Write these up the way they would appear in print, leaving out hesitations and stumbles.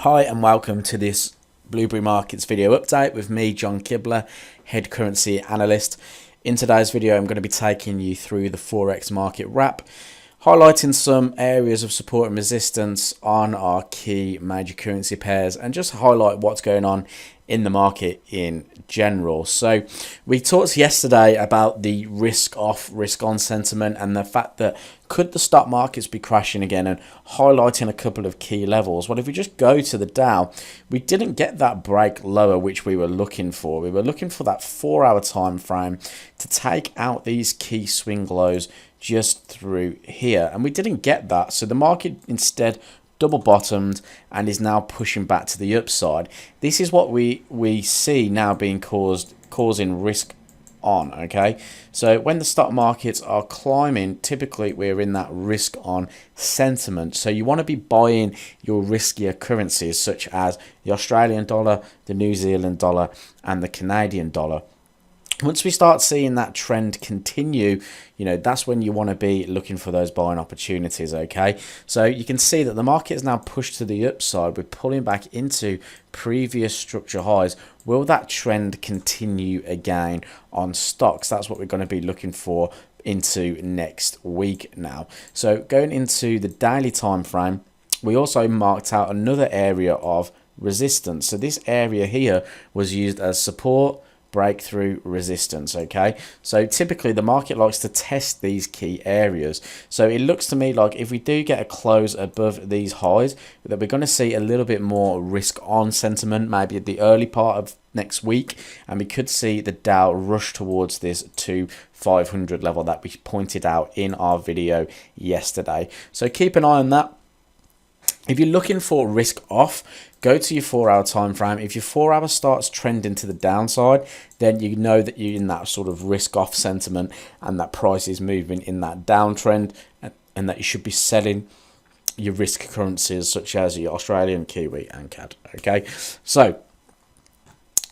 Hi and welcome to this Blueberry Markets video update with me, John Kibler, head currency analyst. In today's video, I'm going to be taking you through the Forex market wrap, highlighting some areas of support and resistance on our key major currency pairs and just highlight what's going on in the market in general. So we talked yesterday about the risk off, risk on sentiment and the fact that could the stock markets be crashing again, and highlighting a couple of key levels. Well, if we just go to the Dow, we didn't get that break lower which we were looking for. We were looking for that 4-hour time frame to take out these key swing lows just through here, and we didn't get that. So the market instead double bottomed and is now pushing back to the upside. This is what we see now being causing risk on. Okay, so when the stock markets are climbing, typically we're in that risk on sentiment. So you want to be buying your riskier currencies such as the Australian dollar, the New Zealand dollar and the Canadian dollar. Once we start seeing that trend continue, that's when you want to be looking for those buying opportunities. Okay, so you can see that the market is now pushed to the upside. We're pulling back into previous structure highs. Will that trend continue again on stocks? That's what we're going to be looking for into next week now. So going into the daily time frame, we also marked out another area of resistance. So this area here was used as support, breakthrough, resistance. Okay, so typically the market likes to test these key areas. So it looks to me like if we do get a close above these highs, that we're going to see a little bit more risk on sentiment maybe at the early part of next week, and we could see the Dow rush towards this 2500 level that we pointed out in our video yesterday. So keep an eye on that. If you're looking for risk off, go to your 4-hour time frame. If your 4-hour starts trending to the downside, then you know that you're in that sort of risk off sentiment and that price is moving in that downtrend, and that you should be selling your risk currencies such as your Australian, Kiwi and CAD. Okay, so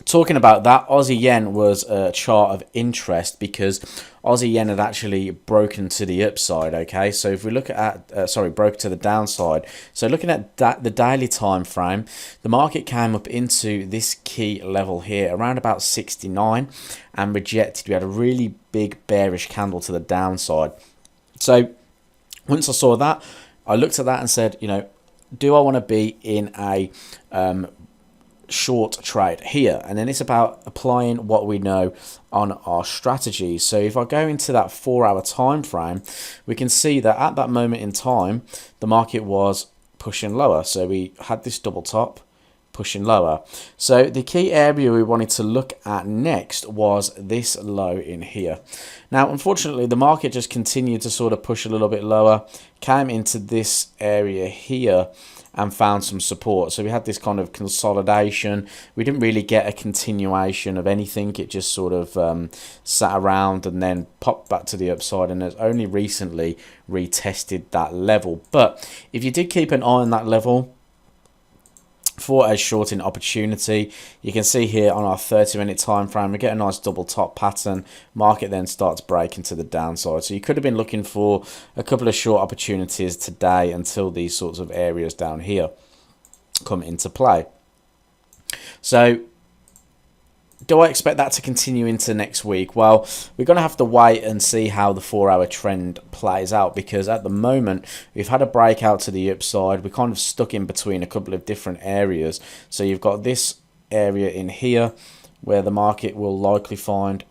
talking about that, Aussie yen was a chart of interest because Aussie yen had actually broken to the upside. Okay, so if we look at broke to the downside. So looking at the daily time frame, the market came up into this key level here around about 69 and rejected. We had a really big bearish candle to the downside. So once I saw that, I looked at that and said, do I want to be in a short trade here? And then it's about applying what we know on our strategy. So if I go into that 4-hour time frame, we can see that at that moment in time the market was pushing lower. So we had this double top pushing lower. So the key area we wanted to look at next was this low in here. Now unfortunately the market just continued to sort of push a little bit lower, came into this area here and found some support. So we had this kind of consolidation. We didn't really get a continuation of anything. It just sort of sat around and then popped back to the upside, and has only recently retested that level. But if you did keep an eye on that level for a shorting opportunity, you can see here on our 30-minute time frame we get a nice double top pattern. Market then starts breaking to the downside. So you could have been looking for a couple of short opportunities today until these sorts of areas down here come into play. So do I expect that to continue into next week? Well, we're going to have to wait and see how the 4-hour trend plays out, because at the moment we've had a breakout to the upside. We're kind of stuck in between a couple of different areas. So you've got this area in here where the market will likely find,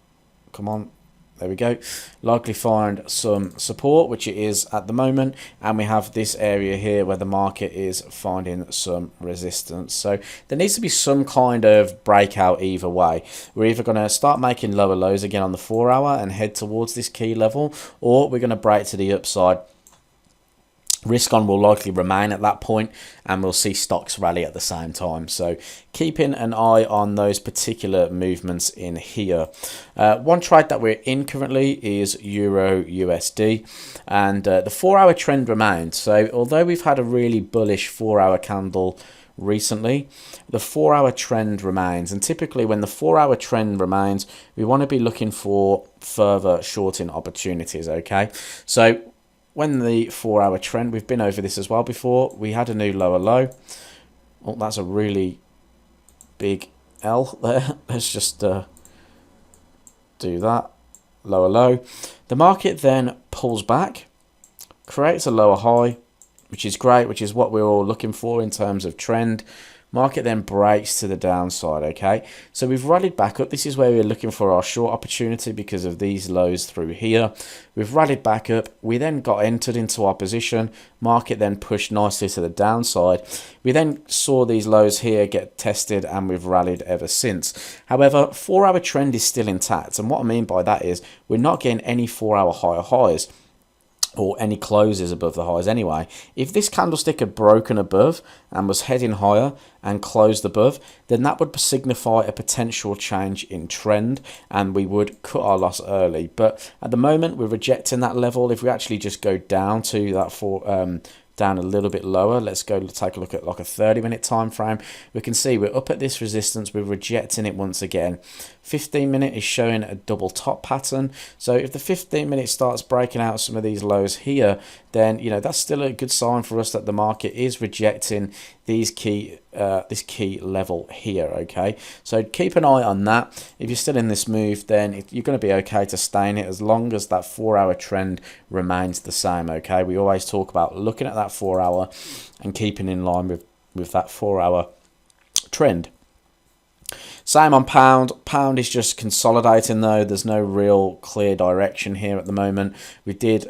there we go, likely find some support, which it is at the moment, and we have this area here where the market is finding some resistance. So there needs to be some kind of breakout either way. We're either going to start making lower lows again on the 4-hour and head towards this key level, or we're going to break to the upside. Risk on will likely remain at that point, and we'll see stocks rally at the same time. So keeping an eye on those particular movements in here. One trade that we're in currently is Euro USD, and the 4-hour trend remains. So although we've had a really bullish 4-hour candle recently, the 4-hour trend remains, and typically when the 4-hour trend remains, we want to be looking for further shorting opportunities. Okay, so when the 4-hour trend, we've been over this as well before, we had a new lower low, Oh, that's a really big L there. Let's just do that. Lower low. The market then pulls back, creates a lower high, which is great, which is what we're all looking for in terms of trend. Market then breaks to the downside, okay? So we've rallied back up. This is where we're looking for our short opportunity because of these lows through here. We've rallied back up. We then got entered into our position. Market then pushed nicely to the downside. We then saw these lows here get tested and we've rallied ever since. However, 4-hour trend is still intact. And what I mean by that is we're not getting any 4-hour higher highs or any closes above the highs anyway. If this candlestick had broken above and was heading higher and closed above, then that would signify a potential change in trend and we would cut our loss early. But at the moment, we're rejecting that level. If we actually just go down to that down a little bit lower, let's go take a look at like a 30-minute time frame. We can see we're up at this resistance, we're rejecting it once again. 15-minute is showing a double top pattern, so if the 15-minute starts breaking out some of these lows here, then that's still a good sign for us that the market is rejecting these this key level here. Okay, so keep an eye on that. If you're still in this move, then you're going to be okay to stay in it as long as that 4-hour trend remains the same. Okay, we always talk about looking at that 4-hour and keeping in line with that 4-hour trend. Same on pound. Pound is just consolidating though. There's no real clear direction here at the moment. We did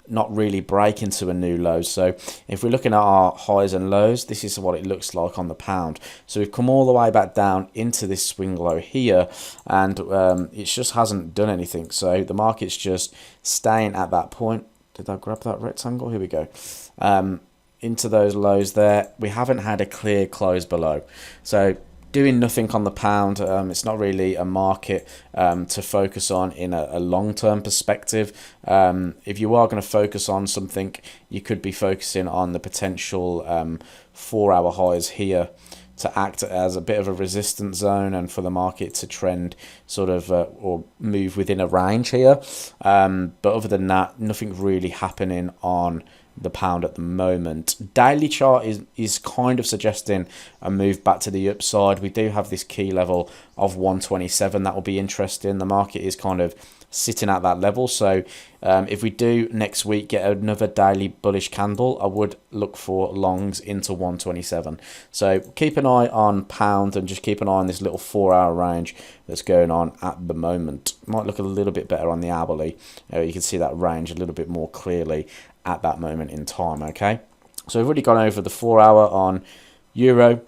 not really break into a new low. So if we're looking at our highs and lows, this is what it looks like on the pound. So we've come all the way back down into this swing low here, and it just hasn't done anything. So the market's just staying at that point. Did I grab that rectangle? Here we go. Into those lows there. We haven't had a clear close below. So doing nothing on the pound. It's not really a market to focus on in a long-term perspective. If you are going to focus on something, you could be focusing on the potential 4-hour highs here to act as a bit of a resistance zone and for the market to trend sort of or move within a range here. But other than that, nothing really happening on the pound at the moment. Daily chart is kind of suggesting a move back to the upside. We do have this key level of 127. That will be interesting. The market is kind of sitting at that level. So if we do next week get another daily bullish candle, I would look for longs into 127. So keep an eye on pound and just keep an eye on this little 4-hour range that's going on at the moment. Might look a little bit better on the hourly. You can see that range a little bit more clearly at that moment in time. Okay, so we've already gone over the 4-hour on euro,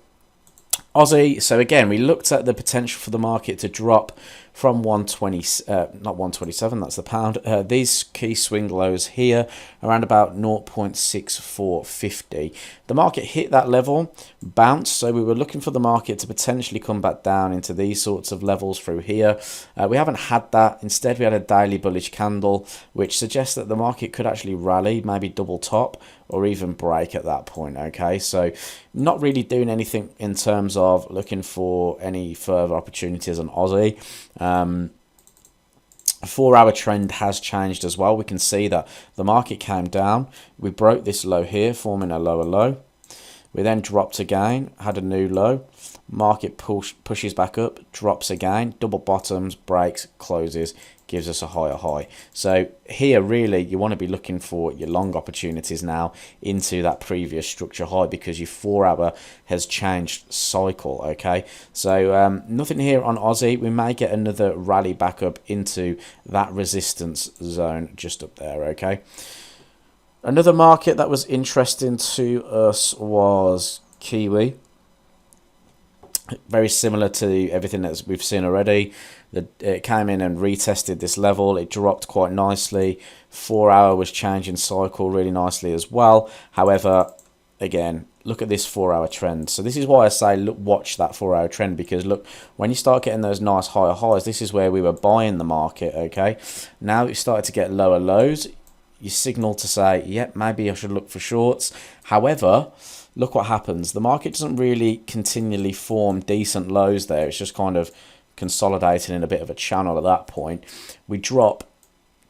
Aussie. So again, we looked at the potential for the market to drop from 120, not 127, that's the pound. These key swing lows here around about 0.6450. The market hit that level, bounced, so we were looking for the market to potentially come back down into these sorts of levels through here. We haven't had that. Instead, we had a daily bullish candle, which suggests that the market could actually rally, maybe double top, or even break at that point. Okay, so not really doing anything in terms of looking for any further opportunities on Aussie. 4-hour trend has changed as well. We can see that the market came down. We broke this low here, forming a lower low. We then dropped again, had a new low. Market pushes back up, drops again, double bottoms, breaks, closes, gives us a higher high. So here really you want to be looking for your long opportunities now into that previous structure high because your 4-hour has changed cycle. Okay, so nothing here on Aussie. We may get another rally back up into that resistance zone just up there. Okay, another market that was interesting to us was Kiwi. Very similar to everything that we've seen already. It came in and retested this level. It dropped quite nicely. 4-hour was changing cycle really nicely as well. However, again, look at this 4-hour trend. So this is why I say look, watch that 4-hour trend, because look, when you start getting those nice higher highs, this is where we were buying the market. Okay, now it started to get lower lows. You signal to say, yep, maybe I should look for shorts. However, look what happens. The market doesn't really continually form decent lows there. It's just kind of consolidating in a bit of a channel at that point. We drop,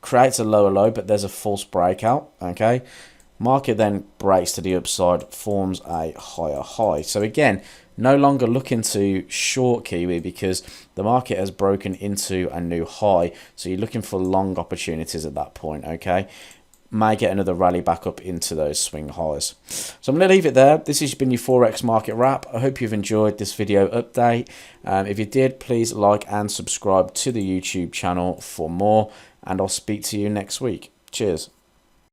creates a lower low, but there's a false breakout. Okay, Market then breaks to the upside, forms a higher high. So again, no longer looking to short Kiwi because the market has broken into a new high. So you're looking for long opportunities at that point, okay? May get another rally back up into those swing highs. So I'm going to leave it there. This has been your Forex market wrap. I hope you've enjoyed this video update. If you did, please like and subscribe to the YouTube channel for more, and I'll speak to you next week. Cheers.